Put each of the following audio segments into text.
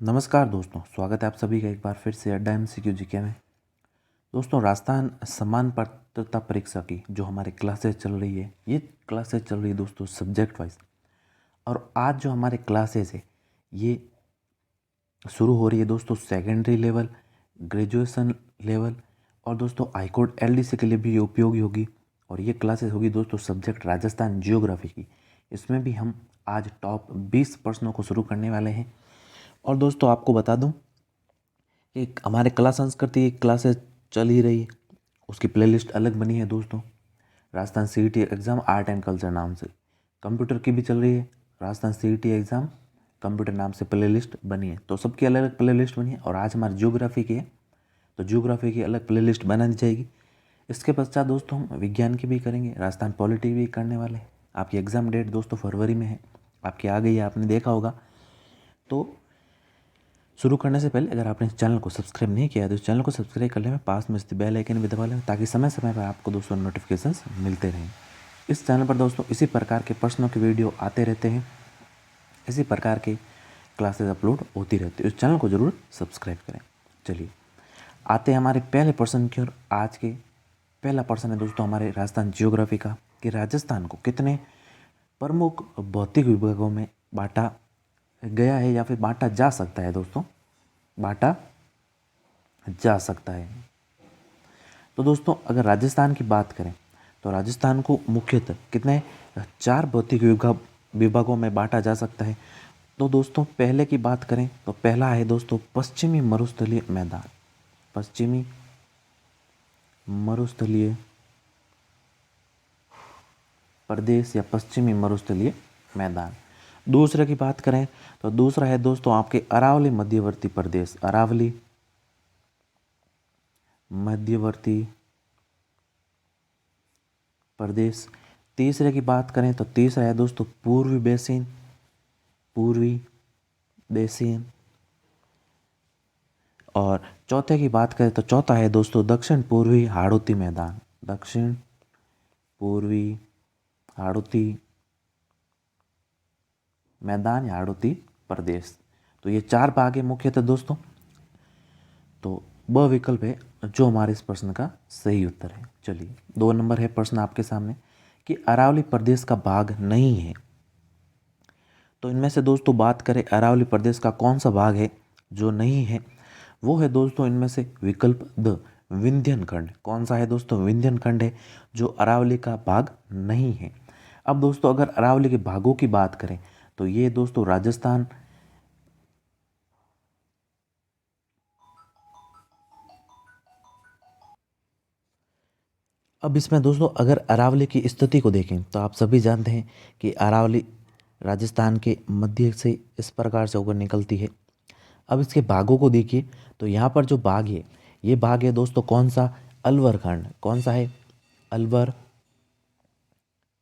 नमस्कार दोस्तों, स्वागत है आप सभी का एक बार फिर से अड्डा एमसीक्यू जीके में। दोस्तों, राजस्थान समान पात्रता परीक्षा की जो हमारी क्लासेस चल रही है, ये क्लासेस चल रही है दोस्तों सब्जेक्ट वाइज। और आज जो हमारे क्लासेस है ये शुरू हो रही है दोस्तों सेकेंडरी लेवल, ग्रेजुएशन लेवल और दोस्तों हाईकोर्ट एलडीसी के लिए भी ये उपयोगी होगी। और ये क्लासेस होगी दोस्तों सब्जेक्ट राजस्थान जियोग्राफी की। इसमें भी हम आज टॉप 20 प्रश्नों को शुरू करने वाले हैं। और दोस्तों आपको बता दूं कि हमारे कला संस्कृति क्लासेस चल ही रही है, उसकी प्लेलिस्ट अलग बनी है दोस्तों। Rajasthan CET exam art and culture नाम से कंप्यूटर की भी चल रही है, राजस्थान सीईटी एग्ज़ाम कंप्यूटर नाम से प्लेलिस्ट बनी है। तो सबकी अलग अलग प्लेलिस्ट बनी है और आज हमारी जियोग्राफी की है, तो जियोग्राफी की अलग प्लेलिस्ट बना दी जाएगी। इसके पश्चात दोस्तों हम विज्ञान की भी करेंगे, राजस्थान पॉलिटी भी करने वाले हैं। आपकी एग्ज़ाम डेट दोस्तों फरवरी में है, आपकी आ गई है, आपने देखा होगा। तो शुरू करने से पहले अगर आपने इस चैनल को सब्सक्राइब नहीं किया तो इस चैनल को सब्सक्राइब कर लें, पास में स्थित बेल आइकन भी दबा लें ताकि समय समय पर आपको दोस्तों नोटिफिकेशंस मिलते रहें। इस चैनल पर दोस्तों इसी प्रकार के प्रश्नों के वीडियो आते रहते हैं, इसी प्रकार के क्लासेस अपलोड होती रहती है। इस चैनल को ज़रूर सब्सक्राइब करें। चलिए आते हैं हमारे पहले प्रश्न की ओर। आज के पहला प्रश्न है दोस्तों हमारे राजस्थान जियोग्राफी का कि राजस्थान को कितने प्रमुख भौतिक विभागों में बांटा गया है या फिर बांटा जा सकता है। दोस्तों बांटा जा सकता है। तो दोस्तों अगर राजस्थान की बात करें तो राजस्थान को मुख्यतः कितने 4 भौतिक विभागों में बांटा जा सकता है। तो दोस्तों पहले की बात करें तो पहला है दोस्तों पश्चिमी मरुस्थलीय मैदान। पश्चिमी मरुस्थलीय प्रदेश या पश्चिमी मरुस्थलीय मैदान। दूसरे की बात करें तो दूसरा है दोस्तों आपके अरावली मध्यवर्ती प्रदेश, अरावली मध्यवर्ती प्रदेश। तीसरे की बात करें तो तीसरा है दोस्तों पूर्वी बेसिन, पूर्वी बेसिन। और चौथे की बात करें तो चौथा है दोस्तों दक्षिण पूर्वी हाड़ौती मैदान, दक्षिण पूर्वी हाड़ौती मैदान या हाड़ौती प्रदेश। तो ये 4 भाग है मुख्यतः दोस्तों। तो ब विकल्प है जो हमारे इस प्रश्न का सही उत्तर है। चलिए 2 नंबर है प्रश्न आपके सामने कि अरावली प्रदेश का भाग नहीं है। तो इनमें से दोस्तों बात करें अरावली प्रदेश का कौन सा भाग है जो नहीं है, वो है दोस्तों इनमें से विकल्प द विंध्यन खंड। कौन सा है दोस्तों? विंध्यन खंड है जो अरावली का भाग नहीं है। अब दोस्तों अगर अरावली के भागों की बात करें तो ये दोस्तों राजस्थान, अब इसमें दोस्तों अगर अरावली की स्थिति को देखें तो आप सभी जानते हैं कि अरावली राजस्थान के मध्य से इस प्रकार से होकर निकलती है। अब इसके भागों को देखिए तो यहाँ पर जो भाग है ये भाग है दोस्तों कौन सा? अलवर खंड। कौन सा है? अलवर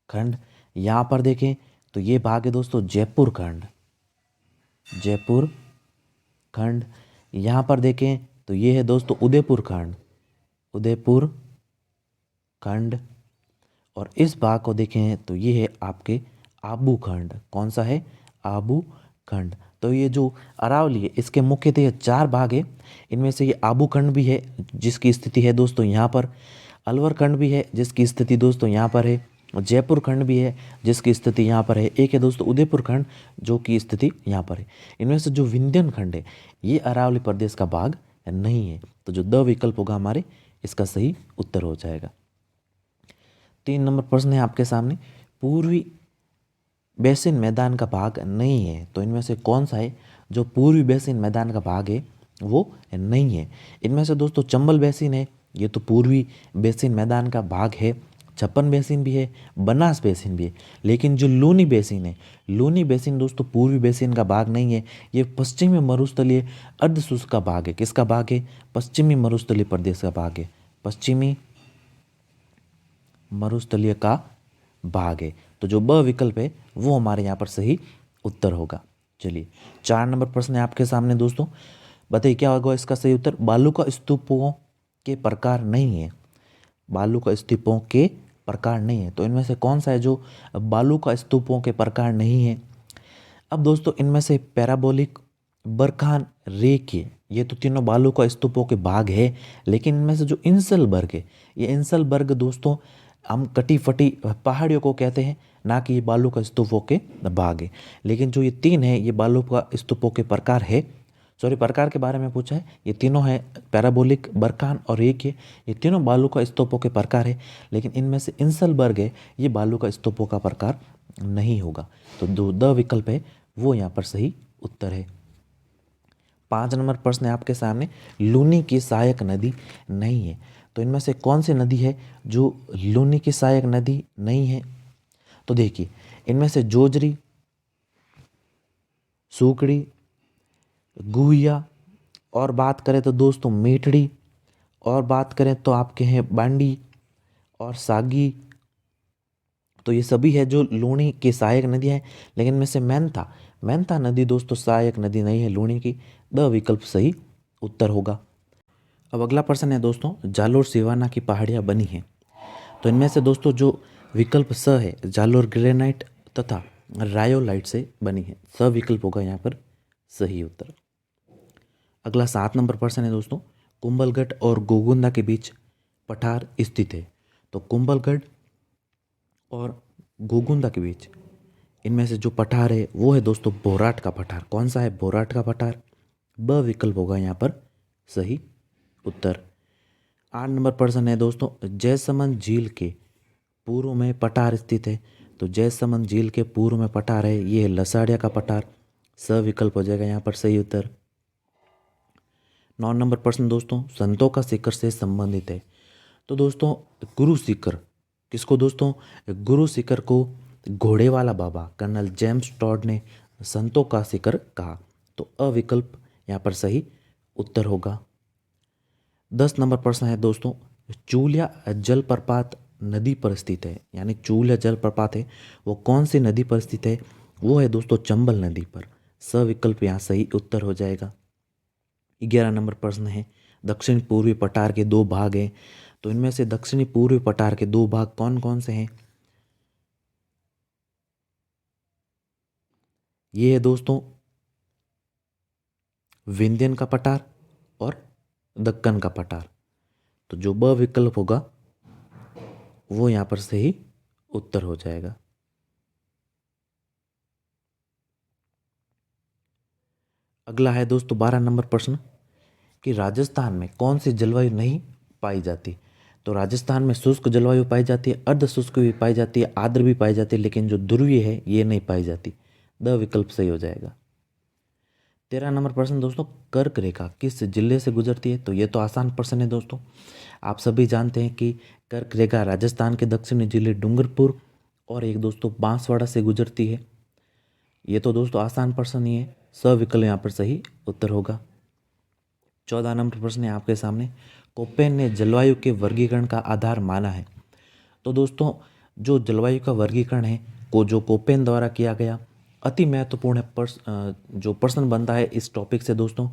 खंड। यहाँ पर देखें तो ये भाग है दोस्तों जयपुर खंड, जयपुर खंड। यहाँ पर देखें तो ये है दोस्तों उदयपुर खंड, उदयपुर खंड। और इस भाग को देखें तो ये है आपके आबू खंड। कौन सा है? आबू खंड। तो ये जो अरावली है इसके मुख्यतः 4 भाग है। इनमें से ये आबू खंड भी है जिसकी स्थिति है दोस्तों यहाँ पर, अलवर खंड भी है जिसकी स्थिति दोस्तों यहाँ पर है, जयपुर खंड भी है जिसकी स्थिति यहाँ पर है, एक है दोस्तों उदयपुर खंड जो की स्थिति यहाँ पर है। इनमें से जो विंध्यन खंड है ये अरावली प्रदेश का भाग नहीं है। तो जो द विकल्प होगा हमारे इसका सही उत्तर हो जाएगा। 3 नंबर प्रश्न है आपके सामने, पूर्वी बेसिन मैदान का भाग नहीं है। तो इनमें से कौन सा है जो पूर्वी बेसिन मैदान का भाग है वो नहीं है। इनमें से दोस्तों चंबल बेसिन है, ये तो पूर्वी बेसिन मैदान का भाग है। छप्पन बेसिन भी है, बनास बेसिन भी है। लेकिन जो लूनी बेसिन है, लूनी बेसिन दोस्तों पूर्वी बेसिन का भाग नहीं है। ये पश्चिमी मरुस्थलीय अर्धशुष्क का भाग है। किसका भाग है? पश्चिमी मरुस्थलीय प्रदेश का भाग है, पश्चिमी मरुस्थलीय का भाग है। तो जो ब विकल्प है वो हमारे यहाँ पर सही उत्तर होगा। चलिए 4 नंबर प्रश्न है आपके सामने दोस्तों, बताइए क्या होगा इसका सही उत्तर? बालू का स्तूपों के प्रकार नहीं है, बालू का स्तूपों के प्रकार नहीं है। तो इनमें से कौन सा है जो बालू का स्तूपों के प्रकार नहीं है? अब दोस्तों इनमें से पैराबोलिक बरखान, रेक्य, ये तो तीनों बालू का स्तूपों के भाग है। लेकिन इनमें से जो इंसलबर्ग है, ये इंसलबर्ग दोस्तों हम कटी फटी पहाड़ियों को कहते हैं, ना कि ये बालू का स्तूपों के भाग है। लेकिन जो ये तीन है ये बालू का स्तूपों के प्रकार है। सॉरी, प्रकार के बारे में पूछा है। ये तीनों है पैराबोलिक, बरखान और रेक्य, ये तीनों बालू का स्तूपों के प्रकार है। लेकिन इनमें से इंसलबर्ग है ये बालू का स्तूपों का प्रकार नहीं होगा। तो जो द विकल्प है वो यहाँ पर सही उत्तर है। 5 नंबर प्रश्न है आपके सामने, लूनी की सहायक नदी नहीं है। तो इनमें से कौन सी नदी है जो लूनी की सहायक नदी नहीं है? तो देखिए, इनमें से जोजरी, सूकड़ी, गुहिया, और बात करें तो दोस्तों मेठड़ी, और बात करें तो आपके हैं बांडी और सागी। तो ये सभी है जो लूनी की सहायक नदियाँ हैं। लेकिन इनमें से मेंथा नदी दोस्तों सहायक नदी नहीं है लूनी की। द विकल्प सही उत्तर होगा। अब अगला प्रश्न है दोस्तों, जालोर सिवाना की पहाड़ियाँ बनी हैं। तो इनमें से दोस्तों जो विकल्प स है, जालोर ग्रेनाइट तथा रायोलाइट से बनी है। स विकल्प होगा यहाँ पर सही उत्तर। अगला 7 नंबर प्रश्न है दोस्तों, कुंभलगढ़ और गोगुंदा के बीच पठार स्थित है। तो कुंभलगढ़ और गोगुंदा के बीच इनमें से जो पठार है वो है दोस्तों बोराट का पठार। कौन सा है? बोराट का पठार। ब विकल्प होगा यहाँ पर सही उत्तर। 8 नंबर प्रश्न है दोस्तों, जयसमंद झील के पूर्व में पठार स्थित है। तो जयसमंद झील के पूर्व में पठार है, ये है लसाड़िया का पठार। स विकल्प हो जाएगा यहाँ पर सही उत्तर। 9 नंबर प्रश्न दोस्तों, संतों का शिखर से संबंधित है। तो दोस्तों गुरु शिखर किसको दोस्तों? गुरु शिखर को घोड़े वाला बाबा कर्नल जेम्स टॉड ने संतों का शिखर कहा। तो अविकल्प यहाँ पर सही उत्तर होगा। 10 नंबर प्रश्न है दोस्तों, चूलिया जलप्रपात नदी पर स्थित है, यानी चूलिया जलप्रपात है वो कौन सी नदी पर स्थित है? वो है दोस्तों चंबल नदी पर। स विकल्प यहाँ सही उत्तर हो जाएगा। 11 नंबर प्रश्न है, दक्षिण पूर्वी पठार के दो भाग हैं। तो इनमें से दक्षिणी पूर्वी पठार के दो भाग कौन कौन से हैं? ये है दोस्तों विंध्यन का पठार और दक्कन का पठार। तो जो ब विकल्प होगा वो यहाँ पर सही उत्तर हो जाएगा। अगला है दोस्तों 12 नंबर प्रश्न कि राजस्थान में कौन सी जलवायु नहीं पाई जाती? तो राजस्थान में शुष्क जलवायु पाई जाती है, अर्ध शुष्क भी पाई जाती है, आर्द्र भी पाई जाती है, लेकिन जो ध्रुवीय है ये नहीं पाई जाती। द विकल्प सही हो जाएगा। 13 नंबर प्रश्न दोस्तों, कर्क रेखा किस जिले से गुजरती है? तो ये तो आसान प्रश्न है दोस्तों। आप सभी जानते हैं कि कर्क रेखा राजस्थान के दक्षिणी जिले डूंगरपुर और एक दोस्तों बांसवाड़ा से गुजरती है। ये तो दोस्तों आसान प्रश्न ही है। स विकल्प यहाँ पर सही उत्तर होगा। 14 नंबर प्रश्न है आपके सामने, कोपेन ने जलवायु के वर्गीकरण का आधार माना है। तो दोस्तों जो जलवायु का वर्गीकरण है को जो कोपेन द्वारा किया गया, अति महत्वपूर्ण जो प्रश्न बनता है इस टॉपिक से दोस्तों।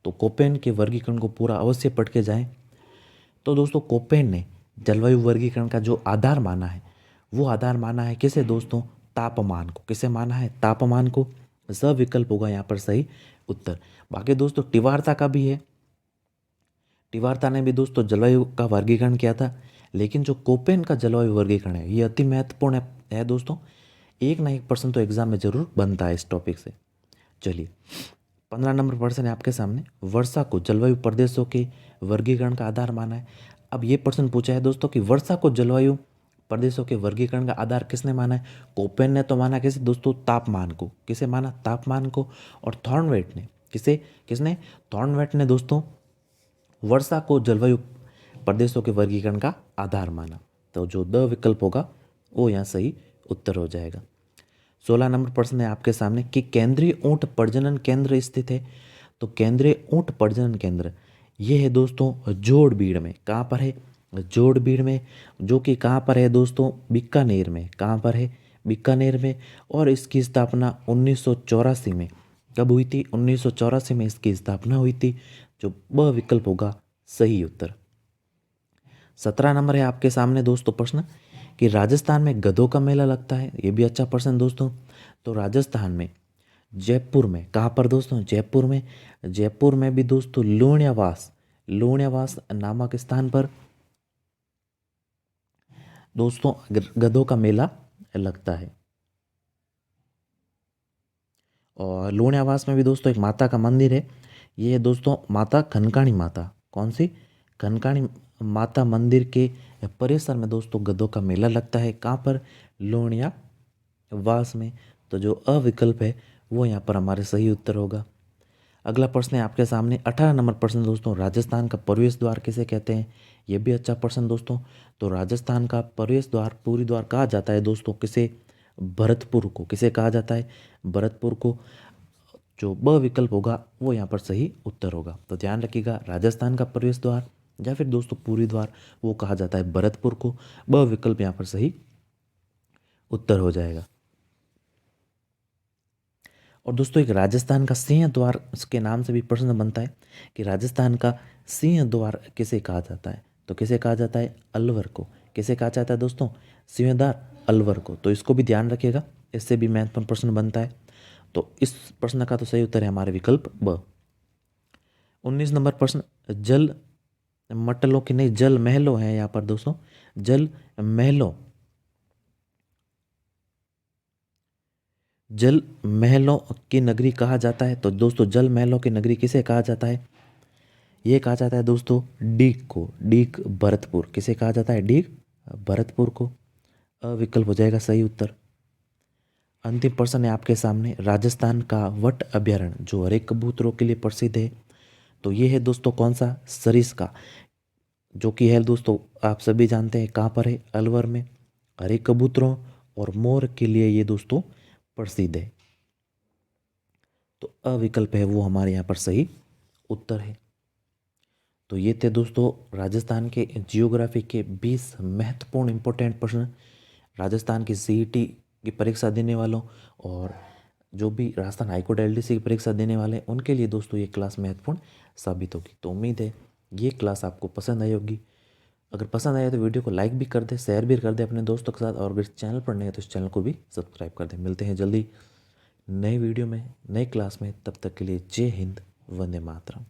तो कोपेन के वर्गीकरण को पूरा अवश्य पढ़ के जाएं। तो दोस्तों कोपेन ने जलवायु वर्गीकरण का जो आधार माना है वो आधार माना है किसे दोस्तों? तापमान को। किसे माना है? तापमान को। स विकल्प होगा यहाँ पर सही उत्तर। बाकी दोस्तों टिवारता का भी है, टिवारता ने भी दोस्तों जलवायु का वर्गीकरण किया था। लेकिन जो कोपेन का जलवायु वर्गीकरण है ये अति महत्वपूर्ण है दोस्तों। एक ना एक प्रश्न तो एग्जाम में जरूर बनता है इस टॉपिक से। चलिए 15 नंबर प्रश्न है आपके सामने, वर्षा को जलवायु प्रदेशों के वर्गीकरण का आधार माना है। अब ये प्रश्न पूछा है दोस्तों कि वर्षा को जलवायु प्रदेशों के वर्गीकरण का आधार किसने माना है? कोपेन ने तो माना किसे दोस्तों? तापमान को। किसे माना? तापमान को। और थॉर्नवेट ने किसने? थॉर्नवेट ने दोस्तों वर्षा को जलवायु प्रदेशों के वर्गीकरण का आधार माना। तो जो द विकल्प होगा वो यहाँ सही उत्तर हो जाएगा। 16 नंबर प्रश्न है आपके सामने कि केंद्रीय ऊंट प्रजनन केंद्र स्थित है। तो केंद्रीय ऊंट प्रजनन केंद्र ये है दोस्तों जोड़बीड़ में। कहाँ पर है? जोड़बीड़ में, जो कि कहाँ पर है दोस्तों? बीकानेर में। कहाँ पर है? बीकानेर में। और इसकी स्थापना 1984 में कब हुई थी? 1984 में इसकी स्थापना हुई थी। जो ब विकल्प होगा सही उत्तर। 17 नंबर है आपके सामने दोस्तों प्रश्न कि राजस्थान में गधों का मेला लगता है। ये भी अच्छा प्रश्न दोस्तों। तो राजस्थान में जयपुर में। कहाँ पर दोस्तों? जयपुर में। जयपुर में भी दोस्तों लूणियावास नामक स्थान पर दोस्तों गधों का मेला लगता है। और लूणियावास में भी दोस्तों एक माता का मंदिर है। ये है दोस्तों माता खनकाणी माता। कौन सी? खनकाणी माता मंदिर के परिसर में दोस्तों गधों का मेला लगता है। कहाँ पर? लूणियावास में। तो जो अविकल्प है वो यहाँ पर हमारे सही उत्तर होगा। अगला प्रश्न है आपके सामने 18 नंबर प्रश्न दोस्तों, राजस्थान का प्रवेश द्वार किसे कहते हैं? ये भी अच्छा प्रश्न दोस्तों। तो राजस्थान का प्रवेश द्वार, पूरी द्वार कहा जाता है दोस्तों किसे? भरतपुर को। किसे कहा जाता है? भरतपुर को। जो ब विकल्प होगा वो यहाँ पर सही उत्तर होगा। तो ध्यान रखिएगा, राजस्थान का प्रवेश द्वार या फिर दोस्तों पूरी द्वार वो कहा जाता है भरतपुर को। ब विकल्प यहाँ पर सही उत्तर हो जाएगा। और दोस्तों एक राजस्थान का सिंह द्वार के नाम से भी प्रश्न बनता है कि राजस्थान का सिंह द्वार किसे कहा जाता है? तो किसे कहा जाता है? अलवर को। किसे कहा जाता है दोस्तों? सिंहद्वार अलवर को। तो इसको भी ध्यान रखिएगा, इससे भी महत्वपूर्ण प्रश्न बनता है। तो इस प्रश्न का तो सही उत्तर है हमारे विकल्प ब। 19 नंबर प्रश्न, जल मटलों की नहीं जल महलों है यहाँ पर दोस्तों। जल महलों की नगरी कहा जाता है। तो दोस्तों जल महलों की नगरी किसे कहा जाता है? ये कहा जाता है दोस्तों डीग को। डीग भरतपुर। किसे कहा जाता है? डीग भरतपुर को। अविकल्प हो जाएगा सही उत्तर। अंतिम प्रश्न है आपके सामने, राजस्थान का वट अभ्यारण्य जो हरे कबूतरों के लिए प्रसिद्ध है, तो ये है दोस्तों कौन सा? सरिस्का, जो कि है दोस्तों आप सभी जानते हैं कहाँ पर है? अलवर में। हरे कबूतरों और मोर के लिए ये दोस्तों प्रसिद्ध है। तो अविकल्प है वो हमारे यहाँ पर सही उत्तर है। तो ये थे दोस्तों राजस्थान के जियोग्राफी के 20 महत्वपूर्ण इंपॉर्टेंट प्रश्न। राजस्थान की सीईटी की परीक्षा देने वालों और जो भी राजस्थान हाईकोर्ट एलडीसी की परीक्षा देने वाले हैं उनके लिए दोस्तों ये क्लास महत्वपूर्ण साबित होगी। तो उम्मीद है ये क्लास आपको पसंद आई होगी। अगर पसंद आया तो वीडियो को लाइक भी कर दे, शेयर भी कर दे अपने दोस्तों के साथ, और अगर चैनल पर नए हैं तो इस चैनल को भी सब्सक्राइब कर दे। मिलते हैं जल्दी नए वीडियो में, नए क्लास में। तब तक के लिए जय हिंद, वंदे मातरम।